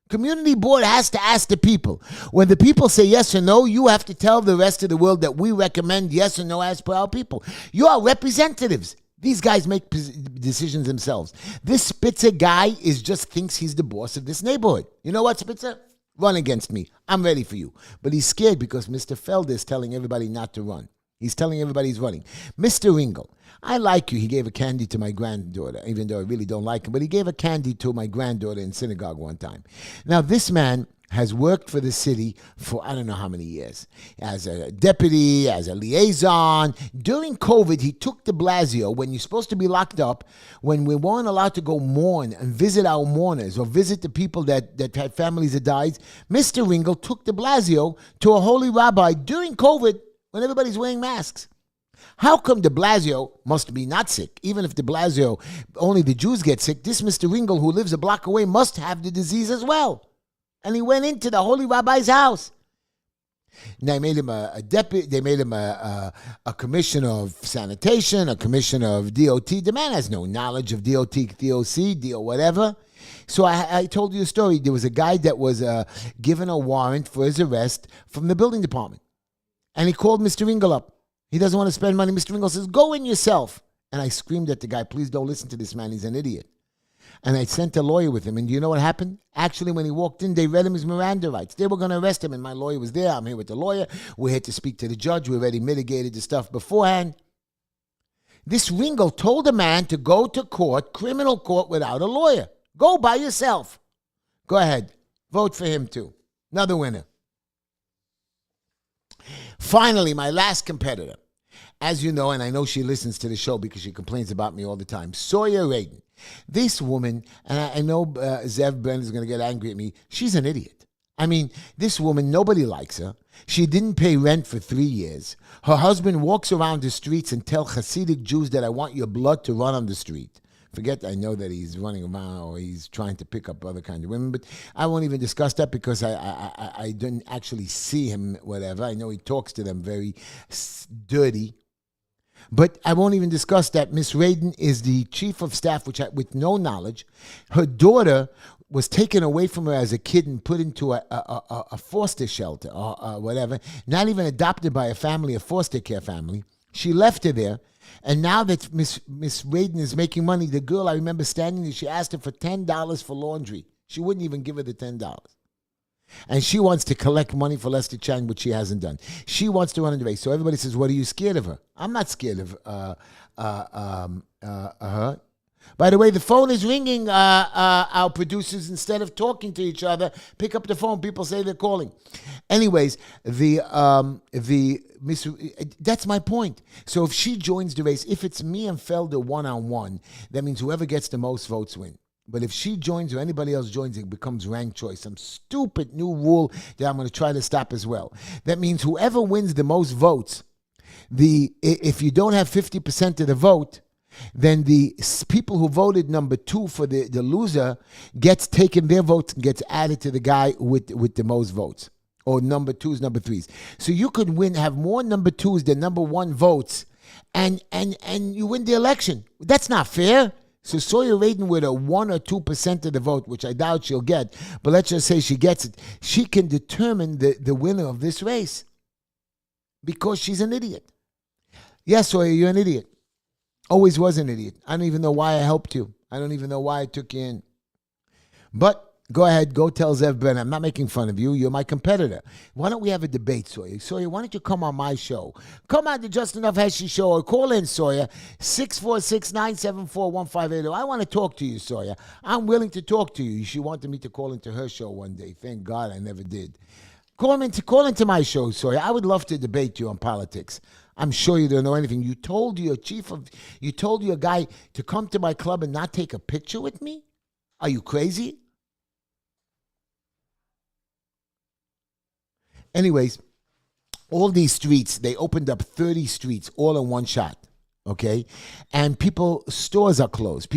Community board has to ask the people. When the people say yes or no, you have to tell the rest of the world that we recommend yes or no as per our people. You are representatives. These guys make decisions themselves. This Spitzer guy just thinks he's the boss of this neighborhood. You know what, Spitzer? Run against me. I'm ready for you. But he's scared because Mr. Felder is telling everybody not to run. He's telling everybody he's running. Mr. Ringle, I like you. He gave a candy to my granddaughter, even though I really don't like him. But he gave a candy to my granddaughter in synagogue one time. Now, this man has worked for the city for I don't know how many years. As a deputy, as a liaison. During COVID, he took de Blasio when you're supposed to be locked up, when we weren't allowed to go mourn and visit our mourners or visit the people that had families that died. Mr. Ringle took de Blasio to a holy rabbi during COVID when everybody's wearing masks. How come de Blasio must be not sick? Even if de Blasio, only the Jews get sick, this Mr. Ringle, who lives a block away, must have the disease as well. And he went into the holy rabbi's house. And they made him a deputy. They made him a commissioner of sanitation, a commissioner of DOT. The man has no knowledge of DOT, DOC, DO, whatever. So I told you a story. There was a guy that was given a warrant for his arrest from the building department. And he called Mr. Ringle up. He doesn't want to spend money. Mr. Ringle says, go in yourself. And I screamed at the guy, please don't listen to this man. He's an idiot. And I sent a lawyer with him. And do you know what happened? Actually, when he walked in, they read him his Miranda rights. They were going to arrest him, and my lawyer was there. I'm here with the lawyer. We're here to speak to the judge. We already mitigated the stuff beforehand. This Ringle told a man to go to court, criminal court, without a lawyer. Go by yourself. Go ahead. Vote for him too. Another winner. Finally, my last competitor. As you know, and I know she listens to the show because she complains about me all the time, Sawyer Radin. This woman, and I know Zev Ben is going to get angry at me, she's an idiot. I mean, this woman, nobody likes her. She didn't pay rent for 3 years. Her husband walks around the streets and tells Hasidic Jews that I want your blood to run on the street. Forget, I know that he's running around or he's trying to pick up other kind of women, but I won't even discuss that because I didn't actually see him, whatever. I know he talks to them very dirty. But I won't even discuss that. Miss Radin is the chief of staff, with no knowledge. Her daughter was taken away from her as a kid and put into a foster shelter or whatever, not even adopted by a family, a foster care family. She left her there. And now that Miss Radin is making money, the girl, I remember standing there, she asked her for $10 for laundry. She wouldn't even give her the $10. And she wants to collect money for Lester Chang, which she hasn't done. She wants to run in the race. So everybody says, what are you scared of her? I'm not scared of her. By the way, the phone is ringing. Our producers, instead of talking to each other, pick up the phone. People say they're calling. Anyways, that's my point. So if she joins the race, if it's me and Felder one-on-one, that means whoever gets the most votes win. But if she joins or anybody else joins, it becomes ranked choice. Some stupid new rule that I'm going to try to stop as well. That means whoever wins the most votes, if you don't have 50% of the vote, then the people who voted number 2 for the loser gets taken their votes and gets added to the guy with the most votes. Or number 2s, number 3s. So you could have more number 2s than number 1 votes and you win the election. That's not fair. So Sawyer Radin with a 1 or 2% of the vote, which I doubt she'll get, but let's just say she gets it, she can determine the winner of this race because she's an idiot. Yes, Sawyer, you're an idiot. Always was an idiot. I don't even know why I helped you. I don't even know why I took you in. But go ahead, go tell Zev Ben. I'm not making fun of you. You're my competitor. Why don't we have a debate, Sawyer? Sawyer, why don't you come on my show? Come on the Just Enough Heshy show or call in, Sawyer, 646-974-1580. I want to talk to you, Sawyer. I'm willing to talk to you. She wanted me to call into her show one day. Thank God I never did. Call into my show, Sawyer. I would love to debate you on politics. I'm sure you don't know anything. You told your guy to come to my club and not take a picture with me? Are you crazy? Anyways, all these streets, they opened up 30 streets all in one shot, okay? And stores are closed.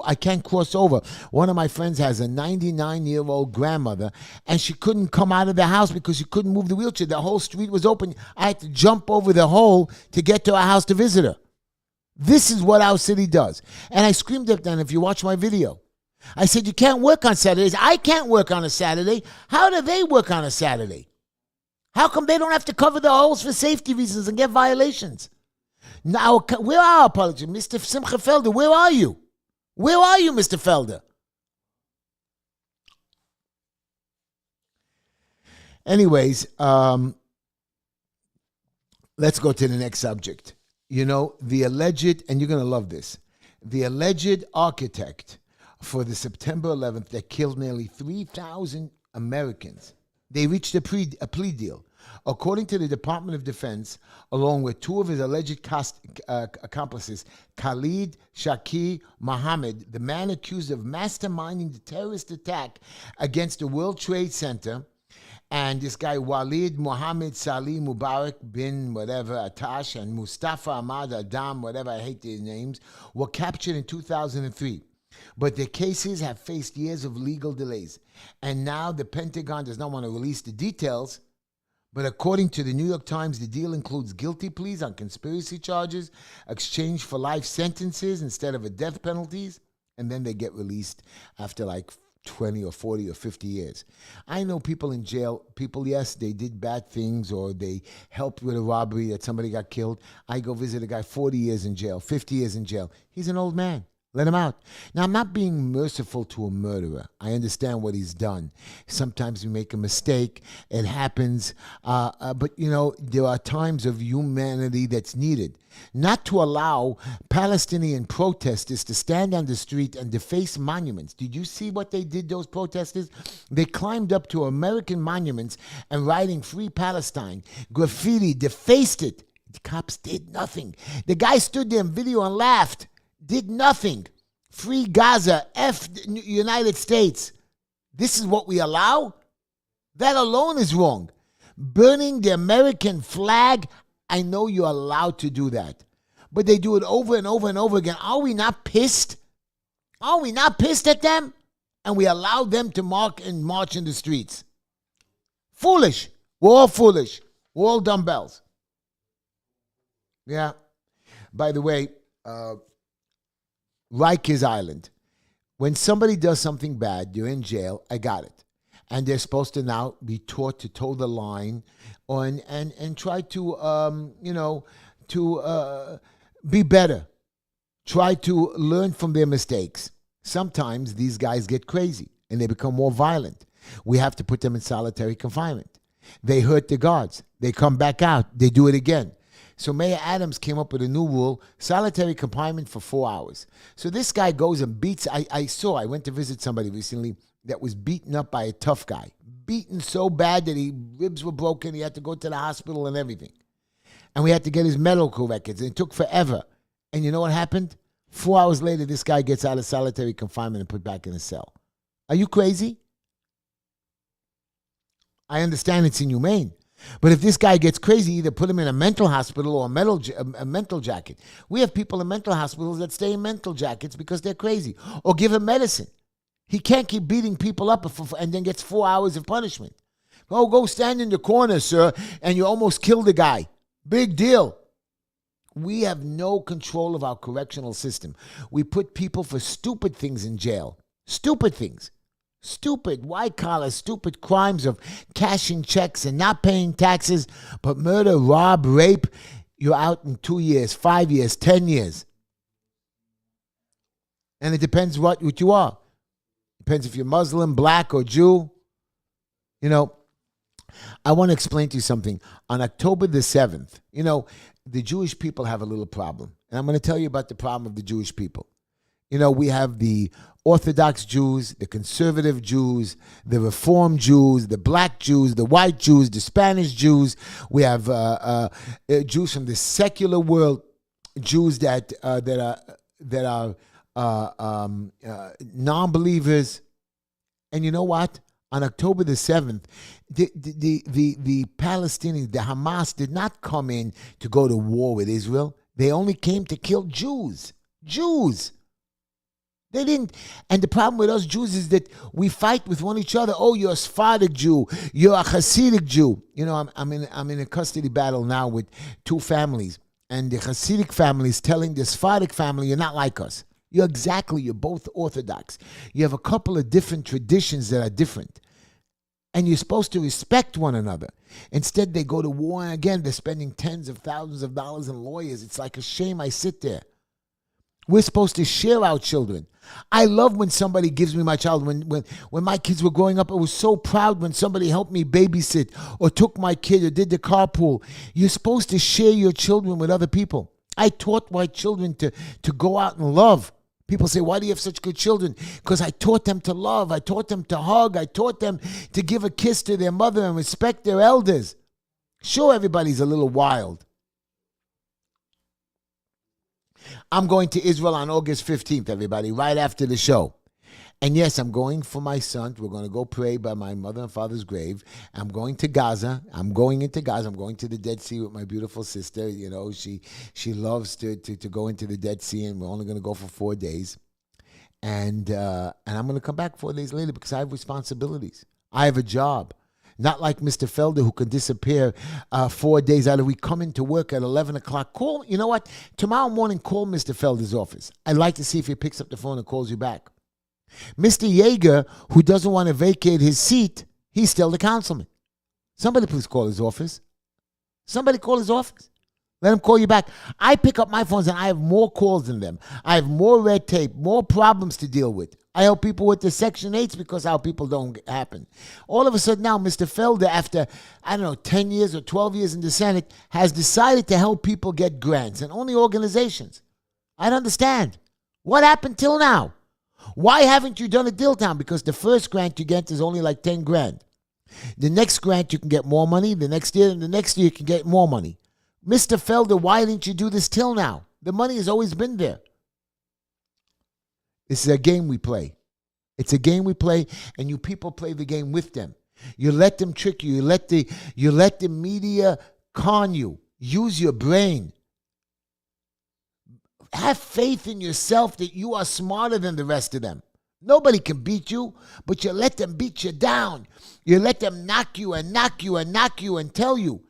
I can't cross over. One of my friends has a 99-year-old grandmother, and she couldn't come out of the house because she couldn't move the wheelchair. The whole street was open. I had to jump over the hole to get to our house to visit her. This is what our city does. And I screamed at them, if you watch my video. I said, you can't work on Saturdays. I can't work on a Saturday. How do they work on a Saturday? How come they don't have to cover the holes for safety reasons and get violations? Now, where are our politicians? Mr. Simcha Felder, where are you? Where are you, Mr. Felder? Anyways, let's go to the next subject. You know, the alleged, and you're going to love this, the alleged architect for the September 11th that killed nearly 3,000 Americans. They reached a plea deal. According to the Department of Defense, along with 2 of his alleged accomplices, Khalid Shaki Mohammed, the man accused of masterminding the terrorist attack against the World Trade Center, and this guy Walid Mohammed Salih Mubarak bin whatever Atash and Mustafa Ahmad Adam, whatever, I hate their names, were captured in 2003. But their cases have faced years of legal delays. And now the Pentagon does not want to release the details. But according to the New York Times, the deal includes guilty pleas on conspiracy charges, exchange for life sentences instead of a death penalties, and then they get released after like 20 or 40 or 50 years. I know people in jail, yes, they did bad things or they helped with a robbery that somebody got killed. I go visit a guy 40 years in jail, 50 years in jail. He's an old man. Let him out. Now, I'm not being merciful to a murderer. I understand what he's done. Sometimes we make a mistake. It happens. But, there are times of humanity that's needed. Not to allow Palestinian protesters to stand on the street and deface monuments. Did you see what they did, those protesters? They climbed up to American monuments and writing Free Palestine, graffiti, defaced it. The cops did nothing. The guy stood there in video and laughed. Did nothing. Free Gaza, F the United States. This is what we allow? That alone is wrong. Burning the American flag, I know you're allowed to do that. But they do it over and over and over again. Are we not pissed? Are we not pissed at them? And we allow them to march in the streets. Foolish. We're all foolish. We're all dumbbells. Yeah. By the way, Rikers Island. When somebody does something bad, you're in jail, I got it. And they're supposed to now be taught to toe the line and try to, be better. Try to learn from their mistakes. Sometimes these guys get crazy and they become more violent. We have to put them in solitary confinement. They hurt the guards. They come back out. They do it again. So Mayor Adams came up with a new rule, solitary confinement for 4 hours. So this guy goes and beats, I went to visit somebody recently that was beaten up by a tough guy. Beaten so bad that his ribs were broken, he had to go to the hospital and everything. And we had to get his medical records, and it took forever. And you know what happened? 4 hours later, this guy gets out of solitary confinement and put back in a cell. Are you crazy? I understand it's inhumane. But if this guy gets crazy, either put him in a mental hospital or a mental jacket. We have people in mental hospitals that stay in mental jackets because they're crazy. Or give him medicine. He can't keep beating people up and then gets 4 hours of punishment. Oh, go stand in the corner, sir, and you almost killed the guy. Big deal. We have no control of our correctional system. We put people for stupid things in jail. Stupid things. Stupid, white-collar, stupid crimes of cashing checks and not paying taxes, but murder, rob, rape, you're out in 2 years, 5 years, 10 years. And it depends what you are. Depends if you're Muslim, black, or Jew. I want to explain to you something. On October the 7th, the Jewish people have a little problem. And I'm going to tell you about the problem of the Jewish people. We have the Orthodox Jews, the conservative Jews, the Reform Jews, the black Jews, the white Jews, the Spanish Jews. We have Jews from the secular world, Jews that are non-believers. And you know what? On October the 7th, the Palestinians, the Hamas, did not come in to go to war with Israel. They only came to kill Jews. Jews. They didn't. And the problem with us Jews is that we fight with one each other. Oh, you're a Sephardic Jew. You're a Hasidic Jew. I'm in a custody battle now with two families. And the Hasidic family is telling the Sephardic family, you're not like us. You're both Orthodox. You have a couple of different traditions that are different. And you're supposed to respect one another. Instead, they go to war, and again, they're spending tens of thousands of dollars on lawyers. It's like a shame I sit there. We're supposed to share our children. I love when somebody gives me my child. When my kids were growing up, I was so proud when somebody helped me babysit or took my kid or did the carpool. You're supposed to share your children with other people. I taught my children to go out and love. People say, why do you have such good children? Because I taught them to love. I taught them to hug. I taught them to give a kiss to their mother and respect their elders. Sure, everybody's a little wild. I'm going to Israel on August 15th, everybody, right after the show. And yes, I'm going for my son. We're going to go pray by my mother and father's grave. I'm going to Gaza. I'm going into Gaza. I'm going to the Dead Sea with my beautiful sister. She loves to go into the Dead Sea, and we're only going to go for 4 days. And I'm going to come back 4 days later because I have responsibilities. I have a job. Not like Mr. Felder, who can disappear 4 days out of the week, come into work at 11 o'clock. Call, you know what? Tomorrow morning, call Mr. Felder's office. I'd like to see if he picks up the phone and calls you back. Mr. Yeager, who doesn't want to vacate his seat, he's still the councilman. Somebody please call his office. Somebody call his office. Let them call you back. I pick up my phones and I have more calls than them. I have more red tape, more problems to deal with. I help people with the Section 8s because how people don't happen. All of a sudden now, Mr. Felder, after, 10 years or 12 years in the Senate, has decided to help people get grants and only organizations. I don't understand. What happened till now? Why haven't you done a deal down? Because the first grant you get is only like 10 grand. The next grant you can get more money. The next year and the next year you can get more money. Mr. Felder, why didn't you do this till now? The money has always been there. This is a game we play. It's a game we play, and you people play the game with them. You let them trick you. You let the media con you. Use your brain. Have faith in yourself that you are smarter than the rest of them. Nobody can beat you, but you let them beat you down. You let them knock you and knock you and knock you and tell you.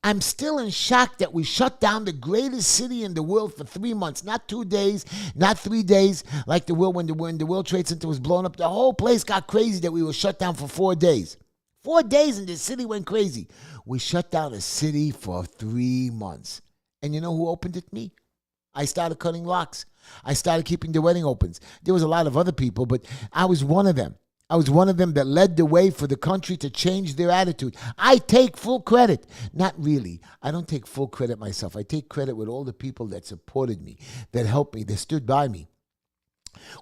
I'm still in shock that we shut down the greatest city in the world for 3 months. Not 2 days, not 3 days, like the world when the World Trade Center was blown up. The whole place got crazy that we were shut down for 4 days. 4 days and the city went crazy. We shut down a city for 3 months. And you know who opened it? Me. I started cutting locks. I started keeping the wedding opens. There was a lot of other people, but I was one of them. I was one of them that led the way for the country to change their attitude. I take full credit. Not really. I don't take full credit myself. I take credit with all the people that supported me, that helped me, that stood by me.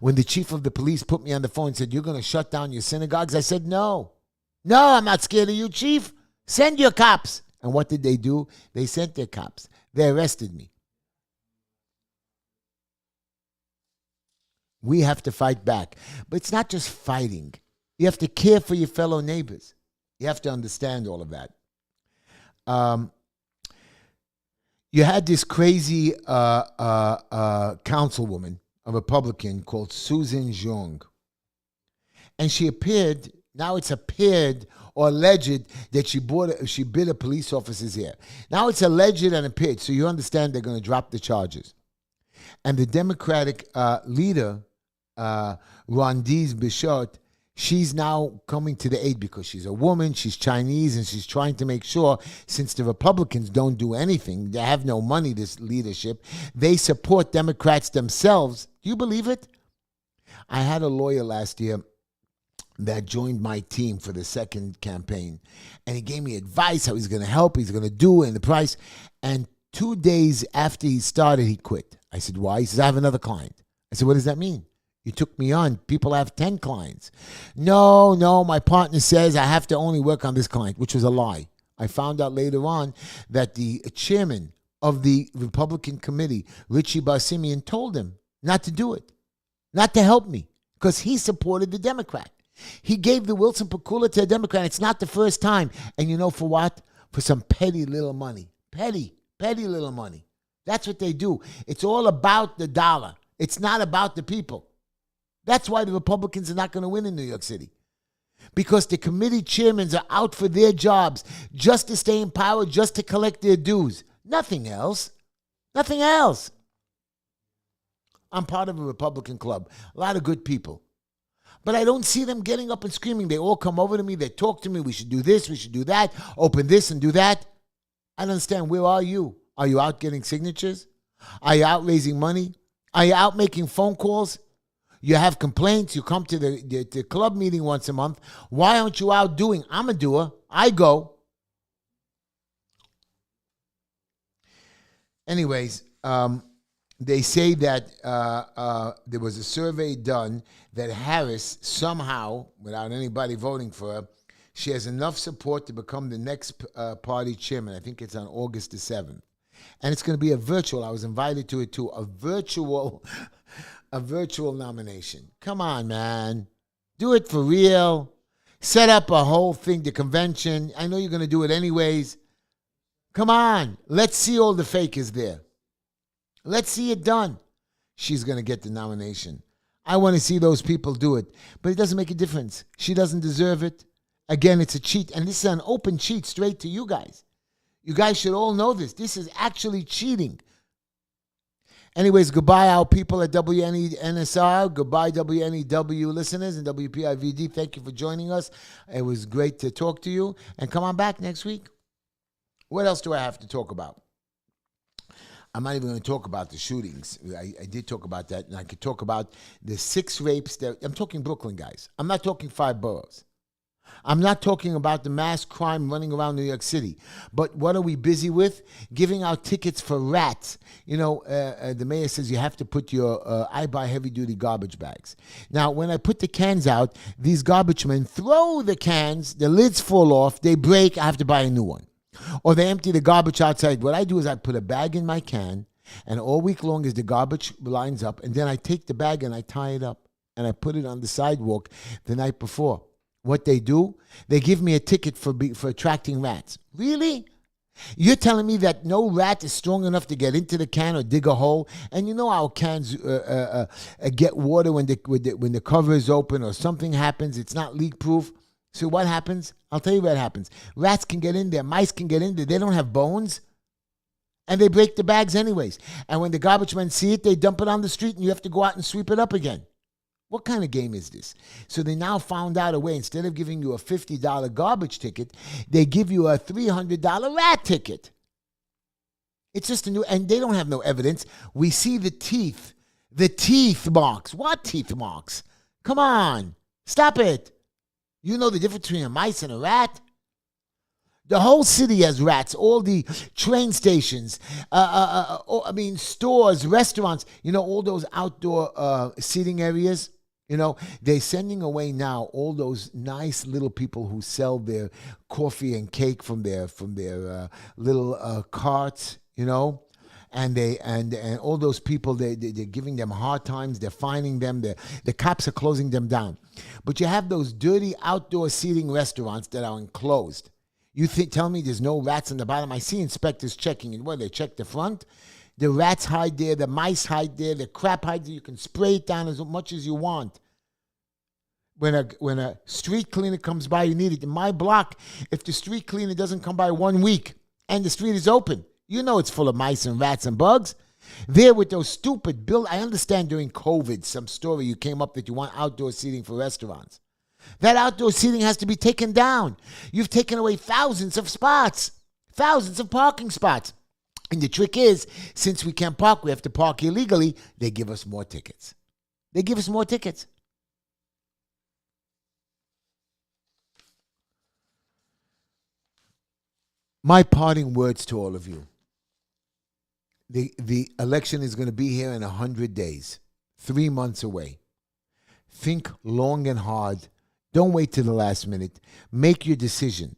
When the chief of the police put me on the phone and said, you're going to shut down your synagogues, I said, no. No, I'm not scared of you, chief. Send your cops. And what did they do? They sent their cops. They arrested me. We have to fight back. But it's not just fighting. You have to care for your fellow neighbors. You have to understand all of that. You had this crazy councilwoman, a Republican, called Susan Jung. And she appeared, now it's appeared or alleged that she bit a police officer's ear. Now it's alleged and appeared, so you understand they're going to drop the charges. And the Democratic leader, Rondiz Bichot, she's now coming to the aid because she's a woman, she's Chinese, and she's trying to make sure, since the Republicans don't do anything, they have no money, this leadership, they support Democrats themselves. Do you believe it? I had a lawyer last year that joined my team for the second campaign, and he gave me advice how he's going to help, he's going to do, and the price. And 2 days after he started, he quit. I said, why? He says, I have another client. I said, what does that mean? You took me on. People have 10 clients. No, my partner says I have to only work on this client, which was a lie. I found out later on that the chairman of the Republican committee, Richie Barsimian, told him not to do it, not to help me, because he supported the Democrat. He gave the Wilson Pakula to a Democrat. It's not the first time. And you know for what? For some petty little money. Petty little money. That's what they do. It's all about the dollar. It's not about the people. That's why the Republicans are not going to win in New York City. Because the committee chairmen are out for their jobs, just to stay in power, just to collect their dues. Nothing else. Nothing else. I'm part of a Republican club. A lot of good people. But I don't see them getting up and screaming. They all come over to me. They talk to me. We should do this. We should do that. Open this and do that. I don't understand. Where are you? Are you out getting signatures? Are you out raising money? Are you out making phone calls? You have complaints. You come to the club meeting once a month. Why aren't you out doing? I'm a doer. I go. Anyways, they say that there was a survey done that Harris somehow, without anybody voting for her, she has enough support to become the next party chairman. I think it's on August the 7th. And it's going to be a virtual. I was invited to it too. A virtual nomination. Come on, man. Do it for real. Set up a whole thing, the convention. I know you're going to do it anyways. Come on. Let's see all the fakers there. Let's see it done. She's going to get the nomination. I want to see those people do it. But it doesn't make a difference. She doesn't deserve it. Again, it's a cheat. And this is an open cheat straight to you guys. You guys should all know this. This is actually cheating. Anyways, goodbye, our people at WNSR. Goodbye, WNEW listeners and WPIVD. Thank you for joining us. It was great to talk to you. And come on back next week. What else do I have to talk about? I'm not even going to talk about the shootings. I did talk about that, and I could talk about the 6 rapes. I'm talking Brooklyn, guys. I'm not talking 5 boroughs. I'm not talking about the mass crime running around New York City. But what are we busy with? Giving out tickets for rats. The mayor says you have to put your, I buy heavy-duty garbage bags. Now, when I put the cans out, these garbage men throw the cans, the lids fall off, they break, I have to buy a new one. Or they empty the garbage outside. What I do is I put a bag in my can, and all week long as the garbage lines up, and then I take the bag and I tie it up, and I put it on the sidewalk the night before. What they do, they give me a ticket for attracting rats. Really? You're telling me that no rat is strong enough to get into the can or dig a hole? And you know how cans get water when the cover is open or something happens, it's not leak-proof. So what happens? I'll tell you what happens. Rats can get in there. Mice can get in there. They don't have bones. And they break the bags anyways. And when the garbage men see it, they dump it on the street and you have to go out and sweep it up again. What kind of game is this? So they now found out a way. Instead of giving you a $50 garbage ticket, they give you a $300 rat ticket. It's just a new, and they don't have no evidence. We see the teeth marks. What teeth marks? Come on, stop it. You know the difference between a mice and a rat? The whole city has rats. All the train stations, stores, restaurants, all those outdoor seating areas. They're sending away now all those nice little people who sell their coffee and cake from their little carts, and all those people, they're giving them hard times. They're fining them. The cops are closing them down. But you have those dirty outdoor seating restaurants that are enclosed. You tell me there's no rats on the bottom? I see inspectors checking it. They check the front? The rats hide there. The mice hide there. The crap hides there. You can spray it down as much as you want. When a street cleaner comes by, you need it. In my block, if the street cleaner doesn't come by 1 week and the street is open, it's full of mice and rats and bugs. There with those stupid I understand during COVID, some story you came up that you want outdoor seating for restaurants. That outdoor seating has to be taken down. You've taken away thousands of spots, thousands of parking spots. And the trick is, since we can't park, we have to park illegally, they give us more tickets. My parting words to all of you. The election is going to be here in 100 days, 3 months away. Think long and hard. Don't wait till the last minute. Make your decision.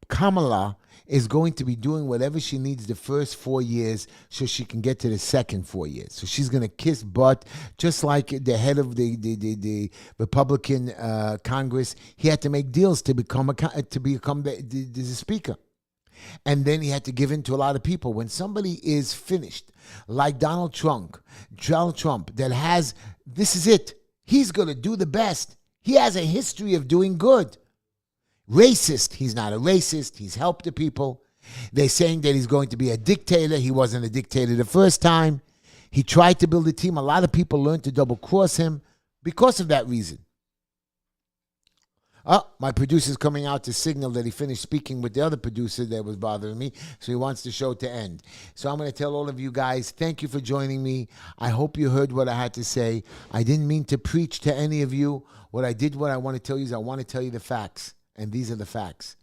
Kamala is going to be doing whatever she needs the first 4 years so she can get to the second 4 years. So she's going to kiss butt, just like the head of the Republican Congress. He had to make deals to become the speaker. And then he had to give in to a lot of people. When somebody is finished, like Donald Trump, that has, this is it. He's going to do the best. He has a history of doing good. Racist. He's not a racist. He's helped the people. They're saying that he's going to be a dictator. He wasn't a dictator the first time. He tried to build a team. A lot of people learned to double-cross him because of that reason. Oh, my producer's coming out to signal that he finished speaking with the other producer that was bothering me, so he wants the show to end. So I'm going to tell all of you guys, thank you for joining me. I hope you heard what I had to say. I didn't mean to preach to any of you. What I want to tell you is I want to tell you the facts, and these are the facts.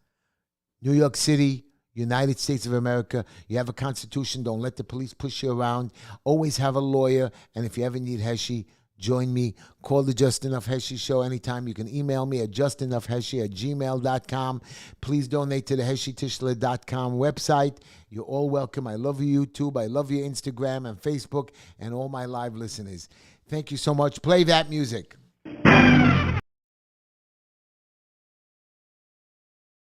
New York City, United States of America, you have a constitution. Don't let the police push you around. Always have a lawyer, and if you ever need Heshy, join me. Call the Just Enough Heshy Show anytime. You can email me at justenoughheshy@gmail.com. Please donate to the HeshyTishler.com website. You're all welcome. I love you, YouTube. I love you, Instagram and Facebook, and all my live listeners. Thank you so much. Play that music.